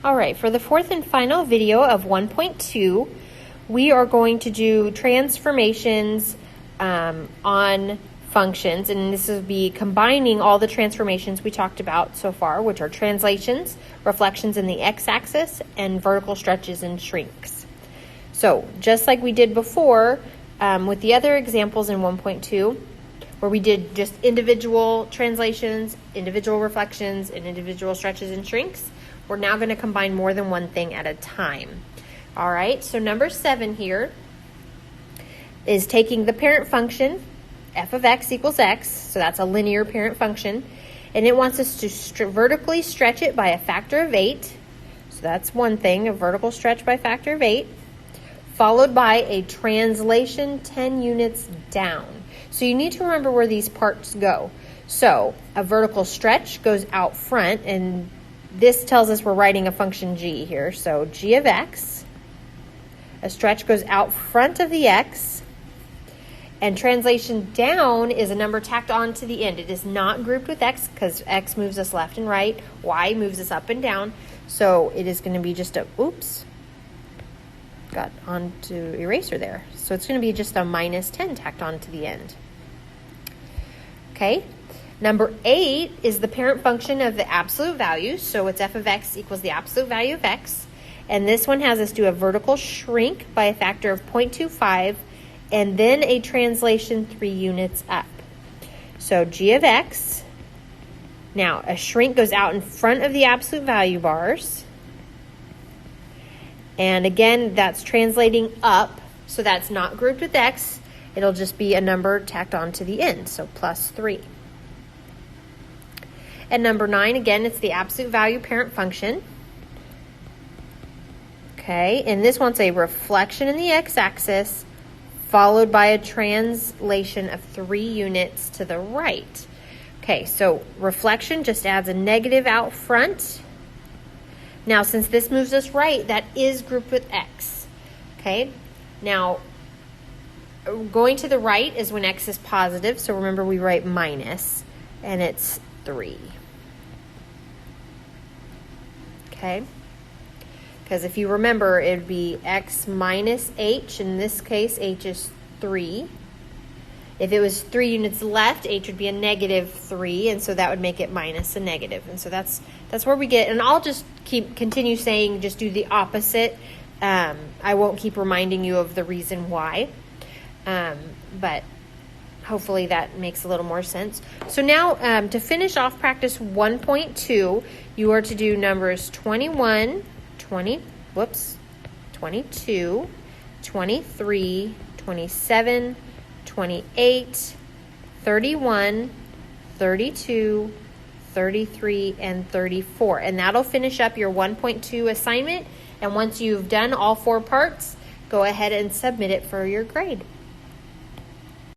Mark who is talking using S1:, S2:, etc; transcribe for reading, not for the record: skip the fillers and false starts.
S1: All right, for the fourth and final video of 1.2, we are going to do transformations on functions, and this will be combining all the transformations we talked about so far, which are translations, reflections in the x-axis, and vertical stretches and shrinks. So just like we did before with the other examples in 1.2, where we did just individual translations, individual reflections, and individual stretches and shrinks, we're now going to combine more than one thing at a time. All right, so number 7 here is taking the parent function, f of x equals x, so that's a linear parent function, and it wants us to vertically stretch it by a factor of 8. So that's one thing, a vertical stretch by a factor of 8, followed by a translation 10 units down. So you need to remember where these parts go. So a vertical stretch goes out front, and this tells us we're writing a function g here. So g of x, a stretch goes out front of the x, and translation down is a number tacked on to the end. It is not grouped with x because x moves us left and right, y moves us up and down. So it is going to be just a, oops, got onto eraser there. So it's going to be just a minus 10 tacked on to the end. Okay. Number 8 is the parent function of the absolute value. So it's f of x equals the absolute value of x. And this one has us do a vertical shrink by a factor of 0.25 and then a translation 3 units up. So g of x, now a shrink goes out in front of the absolute value bars. And again, that's translating up, so that's not grouped with x. It'll just be a number tacked on to the end, so plus 3. And number 9, again, it's the absolute value parent function. Okay, and this wants a reflection in the x-axis followed by a translation of 3 units to the right. Okay, so reflection just adds a negative out front. Now, since this moves us right, that is grouped with x. Okay, now going to the right is when x is positive, so remember we write minus, and it's 3. Okay, because if you remember, it would be x minus h. In this case, h is 3. If it was 3 units left, h would be a negative 3, and so that would make it minus a negative. And so that's where we get, and I'll just continue saying just do the opposite. I won't keep reminding you of the reason why, but hopefully that makes a little more sense. So now to finish off practice 1.2, you are to do numbers 22, 23, 27, 28, 31, 32, 33, and 34. And that'll finish up your 1.2 assignment. And once you've done all 4 parts, go ahead and submit it for your grade.